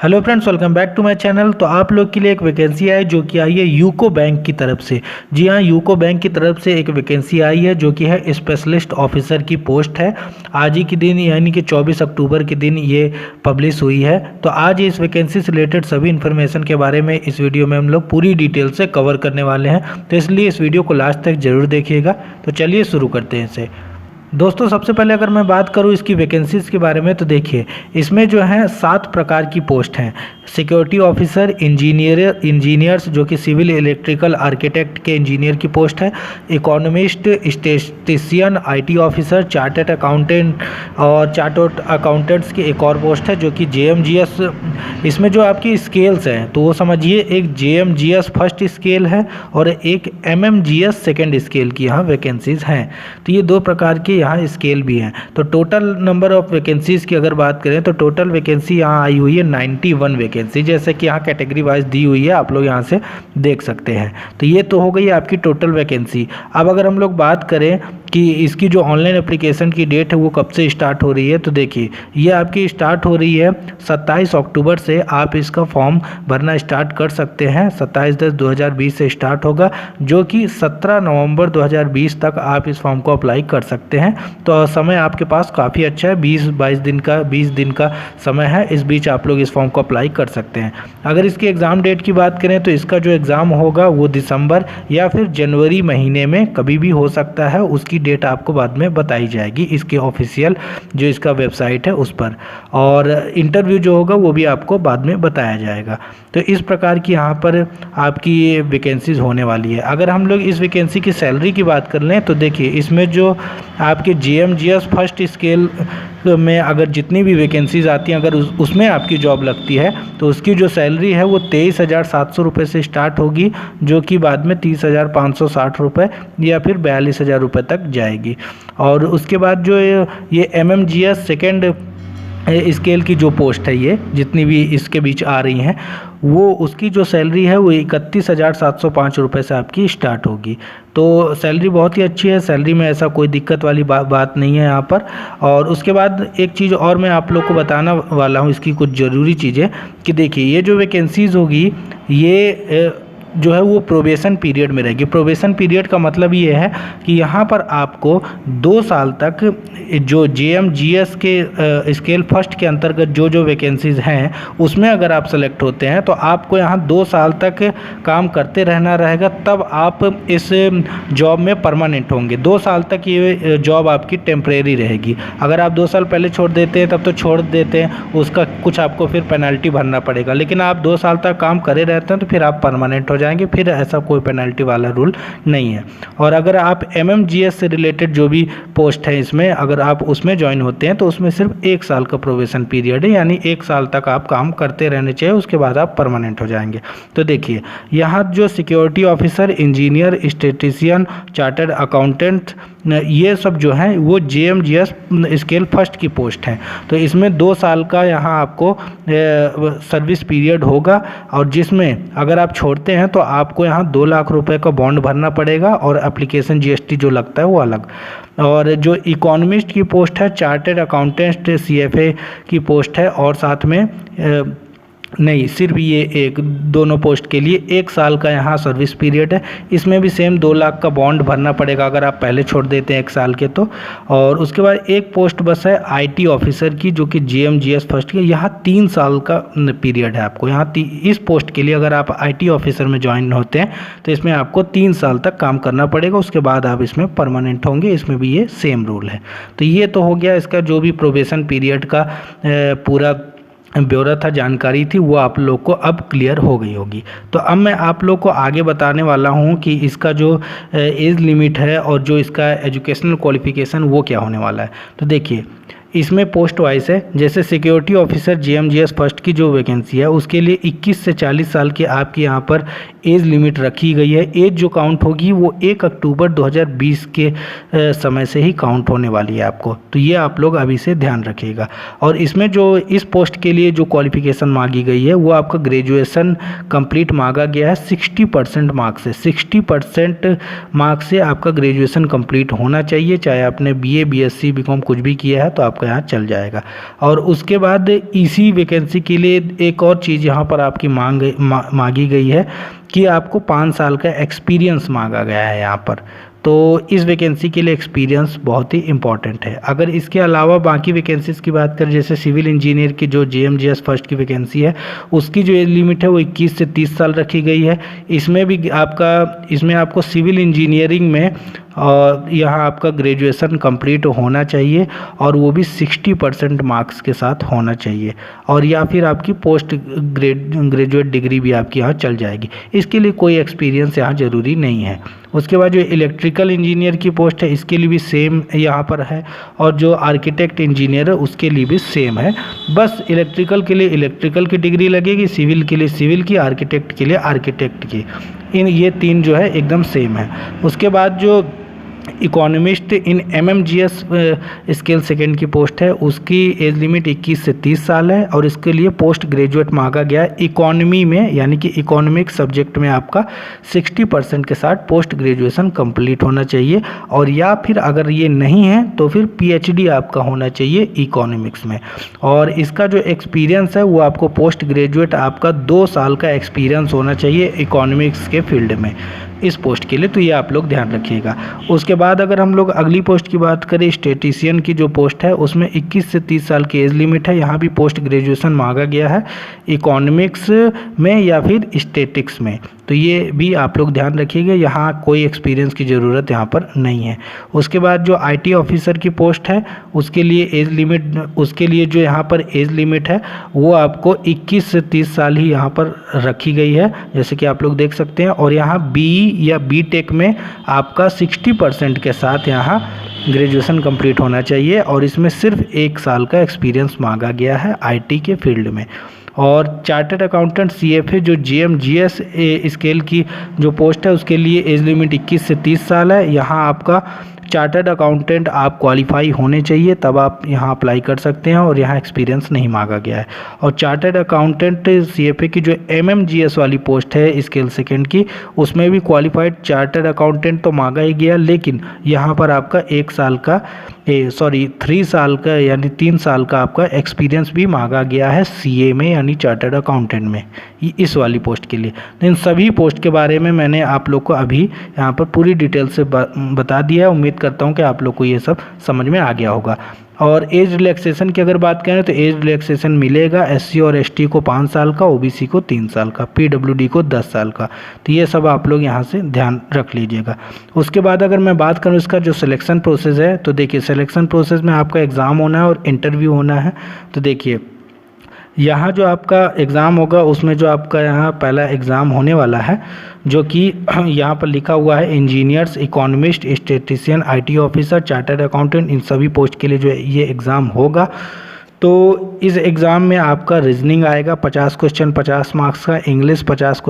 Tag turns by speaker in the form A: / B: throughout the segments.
A: Hello friends, welcome back to my channel. तो आप लोग के लिए एक वैकेंसी आई जो कि आई है यूको बैंक की तरफ से। जी हाँ, यूको बैंक की तरफ से एक वैकेंसी आई है जो कि है स्पेशलिस्ट ऑफिसर की पोस्ट है। आज ही के दिन यानी कि 24 अक्टूबर के दिन ये पब्लिश हुई है। तो आज इस वैकेंसी से रिलेटेड सभी इन्फॉर्मेशन के बारे में इस वीडियो में हम लोग पूरी डिटेल से कवर करने वाले हैं, तो इसलिए इस वीडियो को लास्ट तक जरूर देखिएगा। तो चलिए शुरू करते हैं इसे। दोस्तों, सबसे पहले अगर मैं बात करूं इसकी वैकेंसीज़ के बारे में, तो देखिए इसमें जो है 7 प्रकार की पोस्ट हैं। सिक्योरिटी ऑफिसर, इंजीनियर्स जो कि सिविल इलेक्ट्रिकल आर्किटेक्ट के इंजीनियर की पोस्ट है, economist, statistician, IT officer, chartered accountant और चार्टर्ड अकाउंटेंट्स की एक और पोस्ट है जो कि जेएमजीएस। इसमें जो आपकी स्केल्स हैं तो वो समझिए, एक जेएमजीएस फर्स्ट स्केल है और एक एमएमजीएस सेकेंड स्केल की यहाँ वैकेंसीज़ हैं। तो ये 2 प्रकार की यहाँ स्केल भी हैं। तो टोटल नंबर ऑफ वैकेंसीज़ की अगर बात करें तो टोटल वैकेंसी यहाँ आई हुई है 91 वैकेंसी, जैसे कि यहाँ कैटेगरी वाइज दी हुई है, आप लोग यहाँ से देख सकते हैं। तो ये तो हो गई आपकी टोटल वैकेंसी। अब अगर हम लोग बात करें कि इसकी जो ऑनलाइन एप्लीकेशन की डेट है वो कब से स्टार्ट हो रही है, तो देखिए ये आपकी स्टार्ट हो रही है 27 अक्टूबर से। आप इसका फॉर्म भरना स्टार्ट कर सकते हैं। 27/10/2020 से स्टार्ट होगा, जो कि 17 नवंबर 2020 तक आप इस फॉर्म को अप्लाई कर सकते हैं। तो समय आपके पास काफ़ी अच्छा है, 20 दिन का समय है। इस बीच आप लोग इस फॉर्म को अप्लाई कर सकते हैं। अगर इसकी एग्ज़ाम डेट की बात करें तो इसका जो एग्ज़ाम होगा वो दिसंबर या फिर जनवरी महीने में कभी भी हो सकता है। उसकी डेट आपको बाद में बताई जाएगी इसके ऑफिशियल जो इसका वेबसाइट है उस पर, और इंटरव्यू जो होगा वो भी आपको बाद में बताया जाएगा। तो इस प्रकार की यहाँ पर आपकी ये वैकेंसीज़ होने वाली है। अगर हम लोग इस वैकेंसी की सैलरी की बात कर लें तो देखिए इसमें जो आपके जेएमजीएस फर्स्ट स्केल में अगर जितनी भी वैकेंसीज़ आती हैं, अगर उसमें आपकी जॉब लगती है तो उसकी जो सैलरी है वो 23,700 रुपये से स्टार्ट होगी, जो कि बाद में 30,560 रुपये या फिर 42,000 रुपये तक जाएगी। और उसके बाद जो ये एमएमजीएस सेकेंड स्केल की जो पोस्ट है, ये जितनी भी इसके बीच आ रही हैं, वो उसकी जो सैलरी है वो 31,705 रुपये से आपकी स्टार्ट होगी। तो सैलरी बहुत ही अच्छी है, सैलरी में ऐसा कोई दिक्कत वाली बात नहीं है यहाँ पर। और उसके बाद एक चीज़ और मैं आप लोग को बताना वाला हूँ, इसकी कुछ ज़रूरी चीज़ें, कि देखिए ये जो वैकेंसीज़ होगी ये जो है वो प्रोबेशन पीरियड में रहेगी। प्रोबेशन पीरियड का मतलब ये है कि यहाँ पर आपको 2 साल तक जो जेएमजीएस के स्केल फर्स्ट के अंतर्गत जो वैकेंसीज़ हैं उसमें अगर आप सेलेक्ट होते हैं तो आपको यहाँ 2 साल तक काम करते रहना रहेगा, तब आप इस जॉब में परमानेंट होंगे। 2 साल तक ये जॉब आपकी टेम्परेरी रहेगी। अगर आप 2 साल पहले छोड़ देते हैं तब तो छोड़ देते हैं, उसका कुछ आपको फिर पेनल्टी भरना पड़ेगा। लेकिन आप 2 साल तक काम करे रहते हैं तो फिर आप परमानेंट हो जाएंगे, फिर ऐसा कोई पेनल्टी वाला रूल नहीं है। और अगर आप एमएमजीएस से रिलेटेड जो भी पोस्ट है इसमें अगर आप उसमें ज्वाइन होते हैं तो उसमें सिर्फ 1 साल का प्रोबेशन पीरियड है, यानी 1 साल तक आप काम करते रहने चाहिए, उसके बाद आप परमानेंट हो जाएंगे। तो देखिए यहाँ जो security officer, engineer, statistician, chartered accountant, ये सब जो हैं वो जेएमजीएस स्केल फर्स्ट की पोस्ट हैं। तो इसमें 2 साल का यहाँ आपको सर्विस पीरियड होगा, और जिसमें अगर आप छोड़ते हैं तो आपको यहाँ 2 लाख रुपए का बॉन्ड भरना पड़ेगा और एप्लीकेशन जीएसटी जो लगता है वो अलग। और जो इकोनॉमिस्ट की पोस्ट है, चार्टर्ड अकाउंटेंट सीएफए की पोस्ट है, और साथ में नहीं, सिर्फ ये दोनों पोस्ट के लिए 1 साल का यहाँ सर्विस पीरियड है। इसमें भी सेम 2 लाख का बॉन्ड भरना पड़ेगा अगर आप पहले छोड़ देते हैं 1 साल के तो। और उसके बाद एक पोस्ट बस है आईटी ऑफिसर की, जो कि जेएमजीएस फर्स्ट की, यहाँ 3 साल का पीरियड है आपको। यहाँ इस पोस्ट के लिए अगर आप आईटी ऑफिसर में ज्वाइन होते हैं तो इसमें आपको 3 साल तक काम करना पड़ेगा, उसके बाद आप इसमें परमानेंट होंगे। इसमें भी ये सेम रूल है। तो ये तो हो गया इसका जो भी प्रोबेशन पीरियड का पूरा ब्यौरा था, जानकारी थी, वो आप लोग को अब क्लियर हो गई होगी। तो अब मैं आप लोग को आगे बताने वाला हूँ कि इसका जो एज लिमिट है और जो इसका एजुकेशनल क्वालिफिकेशन वो क्या होने वाला है। तो देखिए इसमें पोस्ट वाइज है, जैसे सिक्योरिटी ऑफिसर जेएमजीएस फर्स्ट की जो वैकेंसी है उसके लिए 21 से 40 साल की आपकी यहाँ पर एज लिमिट रखी गई है। एज जो काउंट होगी वो 1 अक्टूबर 2020 के समय से ही काउंट होने वाली है आपको। तो ये आप लोग अभी से ध्यान रखिएगा। और इसमें जो इस पोस्ट के लिए जो क्वालिफिकेशन मांगी गई है वो आपका ग्रेजुएशन कंप्लीट मांगा गया है 60% मार्क्स से। 60% मार्क्स से आपका ग्रेजुएशन कंप्लीट होना चाहिए, चाहे आपने बीए, बीएससी, बीकॉम कुछ भी किया है तो आपका आपका यहाँ चल जाएगा। और उसके बाद इसी वैकेंसी के लिए एक और चीज़ यहाँ पर आपकी मांगी गई है कि आपको 5 साल का एक्सपीरियंस मांगा गया है यहाँ पर। तो इस वैकेंसी के लिए एक्सपीरियंस बहुत ही इंपॉर्टेंट है। अगर इसके अलावा बाकी वैकेंसीज़ की बात करें, जैसे सिविल इंजीनियर की जो JMGS फर्स्ट की वैकेंसी है, उसकी जो एज लिमिट है वो 21 से 30 साल रखी गई है। इसमें आपको सिविल इंजीनियरिंग में यहाँ आपका ग्रेजुएशन कंप्लीट होना चाहिए और वो भी 60% मार्क्स के साथ होना चाहिए, और या फिर आपकी पोस्ट ग्रेजुएट डिग्री भी आपकी यहाँ चल जाएगी। इसके लिए कोई एक्सपीरियंस यहाँ ज़रूरी नहीं है। उसके बाद जो इलेक्ट्रिकल इंजीनियर की पोस्ट है, इसके लिए भी सेम यहाँ पर है, और जो आर्किटेक्ट इंजीनियर है उसके लिए भी सेम है। बस इलेक्ट्रिकल के लिए इलेक्ट्रिकल की डिग्री लगेगी, सिविल के लिए सिविल की, आर्किटेक्ट के लिए आर्किटेक्ट की। ये 3 जो है एकदम सेम है। उसके बाद जो इकोनॉमिस्ट इन MMGS स्केल सेकेंड की पोस्ट है, उसकी एज लिमिट 21 से 30 साल है, और इसके लिए पोस्ट ग्रेजुएट मांगा गया है इकोनॉमी में, यानी कि इकोनॉमिक सब्जेक्ट में आपका 60% के साथ पोस्ट ग्रेजुएशन कंप्लीट होना चाहिए, और या फिर अगर ये नहीं है तो फिर PhD आपका होना चाहिए इकोनॉमिक्स में। और इसका जो एक्सपीरियंस है वो आपको पोस्ट ग्रेजुएट आपका 2 साल का एक्सपीरियंस होना चाहिए इकोनॉमिक्स के फील्ड में इस पोस्ट के लिए, तो ये आप लोग ध्यान रखिएगा। उसके बाद अगर हम लोग अगली पोस्ट की बात करें, स्टैटिस्टिशियन की जो पोस्ट है उसमें 21 से 30 साल की एज लिमिट है। यहाँ भी पोस्ट ग्रेजुएशन मांगा गया है इकोनॉमिक्स में या फिर स्टैटिक्स में, तो ये भी आप लोग ध्यान रखिएगा। यहाँ कोई एक्सपीरियंस की ज़रूरत यहाँ पर नहीं है। उसके बाद जो IT ऑफिसर की पोस्ट है उसके लिए जो यहाँ पर एज लिमिट है वो आपको 21 से 30 साल ही यहाँ पर रखी गई है, जैसे कि आप लोग देख सकते हैं। और यहाँ BE या BTech में आपका 60% के साथ यहाँ ग्रेजुएशन कंप्लीट होना चाहिए, और इसमें सिर्फ 1 साल का एक्सपीरियंस मांगा गया है IT के फील्ड में। और चार्टर्ड अकाउंटेंट CFA जो JMGS स्केल की जो पोस्ट है उसके लिए एज लिमिट 21 से 30 साल है। यहाँ आपका चार्टर्ड अकाउंटेंट आप क्वालिफाई होने चाहिए, तब आप यहाँ अप्लाई कर सकते हैं, और यहाँ एक्सपीरियंस नहीं मांगा गया है। और चार्टर्ड अकाउंटेंट CFA की जो MMGS वाली पोस्ट है स्केल सेकेंड की, उसमें भी क्वालिफाइड चार्टर्ड अकाउंटेंट तो मांगा ही गया, लेकिन यहाँ पर आपका 3 साल का यानी 3 साल का आपका एक्सपीरियंस भी मांगा गया है CA में, यानी चार्टर्ड अकाउंटेंट में, इस वाली पोस्ट के लिए। इन सभी पोस्ट के बारे में मैंने आप लोग को अभी यहाँ पर पूरी डिटेल से बता दिया है। उम्मीद करता हूँ कि आप लोग को ये सब समझ में आ गया होगा। और एज रिलैक्सेशन की अगर बात करें तो एज रिलैक्सेशन मिलेगा SC और ST को 5 साल का, OBC को 3 साल का, PWD को 10 साल का। तो ये सब आप लोग यहाँ से ध्यान रख लीजिएगा। उसके बाद अगर मैं बात करूँ इसका जो सिलेक्शन प्रोसेस है, तो देखिए सिलेक्शन प्रोसेस में आपका एग्ज़ाम होना है और इंटरव्यू होना है। तो देखिए यहाँ जो आपका एग्ज़ाम होगा उसमें जो आपका यहाँ पहला एग्ज़ाम होने वाला है, जो कि यहाँ पर लिखा हुआ है engineers, economist, statistician, IT officer, chartered accountant, इन सभी पोस्ट के लिए जो ये एग्ज़ाम होगा। तो इस एग्ज़ाम में आपका रीजनिंग आएगा 50 क्वेश्चन 50 मार्क्स का, इंग्लिश 50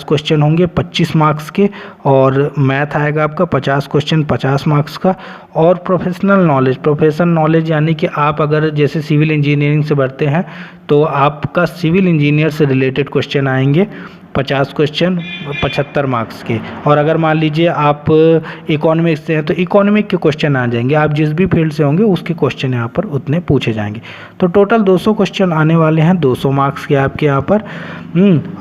A: क्वेश्चन होंगे 25 मार्क्स के, और मैथ आएगा आपका 50 क्वेश्चन 50 मार्क्स का। और प्रोफेशनल नॉलेज यानी कि आप अगर जैसे सिविल इंजीनियरिंग से बढ़ते हैं तो आपका सिविल इंजीनियर से रिलेटेड क्वेश्चन आएंगे 50 क्वेश्चन 75 मार्क्स के। और अगर मान लीजिए आप इकोनॉमिक्स से हैं तो इकोनॉमिक के क्वेश्चन आ जाएंगे, आप जिस भी फील्ड से होंगे उसके क्वेश्चन यहाँ पर उतने पूछे जाएंगे। तो टोटल 200 क्वेश्चन आने वाले हैं, 200 मार्क्स के आपके यहाँ पर,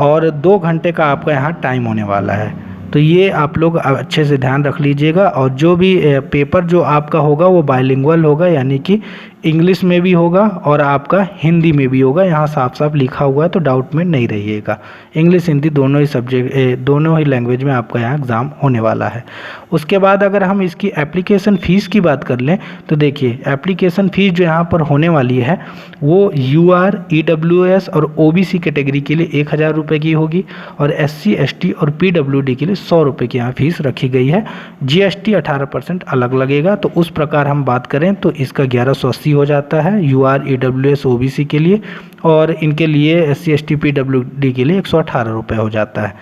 A: और 2 घंटे का आपका यहाँ टाइम होने वाला है। तो ये आप लोग अच्छे से ध्यान रख लीजिएगा। और जो भी पेपर जो आपका होगा वो बाइलिंगुअल होगा, यानी कि इंग्लिश में भी होगा और आपका हिंदी में भी होगा। यहाँ साफ साफ लिखा हुआ है तो डाउट में नहीं रहिएगा। इंग्लिश हिंदी दोनों ही लैंग्वेज में आपका यहाँ एग्ज़ाम होने वाला है। उसके बाद अगर हम इसकी एप्लीकेशन फ़ीस की बात कर लें तो देखिए एप्लीकेशन फ़ीस जो यहाँ पर होने वाली है वो UR, EWS और OBC कैटेगरी के लिए 1000 रुपये की होगी, और SC, ST और PWD के लिए 100 रुपये की यहाँ फीस रखी गई है। GST 18% अलग लगेगा। तो उस प्रकार हम बात करें तो इसका 1180 हो जाता है UR, EWS, OBC के लिए, और इनके लिए SC, ST, PWD के लिए 118 रुपये हो जाता है।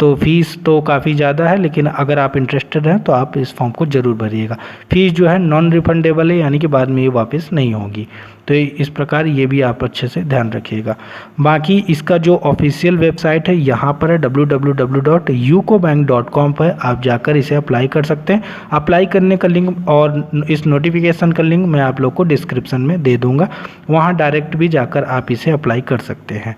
A: तो फ़ीस तो काफ़ी ज़्यादा है, लेकिन अगर आप इंटरेस्टेड हैं तो आप इस फॉर्म को ज़रूर भरिएगा। फ़ीस जो है नॉन रिफंडेबल है, यानी कि बाद में ये वापस नहीं होगी। तो इस प्रकार ये भी आप अच्छे से ध्यान रखिएगा। बाकी इसका जो ऑफिशियल वेबसाइट है यहाँ पर है www.ucobank.com पर आप जाकर इसे अप्लाई कर सकते हैं। अप्लाई करने का लिंक और इस नोटिफिकेशन का लिंक मैं आप लोग को डिस्क्रिप्शन में दे दूँगा, वहाँ डायरेक्ट भी जाकर आप इसे अप्लाई कर सकते हैं।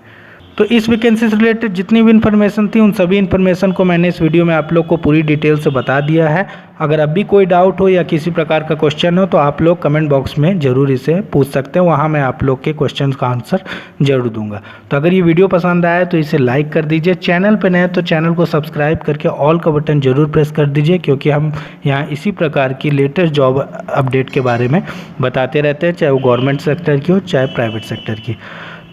A: तो इस वैकेंसी से रिलेटेड जितनी भी इन्फॉर्मेशन थी उन सभी इन्फॉर्मेशन को मैंने इस वीडियो में आप लोग को पूरी डिटेल से बता दिया है। अगर अब भी कोई डाउट हो या किसी प्रकार का क्वेश्चन हो तो आप लोग कमेंट बॉक्स में ज़रूर इसे पूछ सकते हैं, वहाँ मैं आप लोग के क्वेश्चन का आंसर ज़रूर दूंगा। तो अगर ये वीडियो पसंद आया तो इसे लाइक कर दीजिए, चैनल पर नए तो चैनल को सब्सक्राइब करके ऑल का बटन ज़रूर प्रेस कर दीजिए, क्योंकि हम यहाँ इसी प्रकार की लेटेस्ट जॉब अपडेट के बारे में बताते रहते हैं, चाहे वो गवर्नमेंट सेक्टर की हो चाहे प्राइवेट सेक्टर की।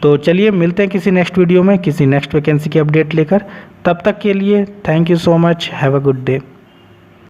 A: तो चलिए मिलते हैं किसी नेक्स्ट वीडियो में किसी नेक्स्ट वैकेंसी की अपडेट लेकर। तब तक के लिए thank you so much, have a good day.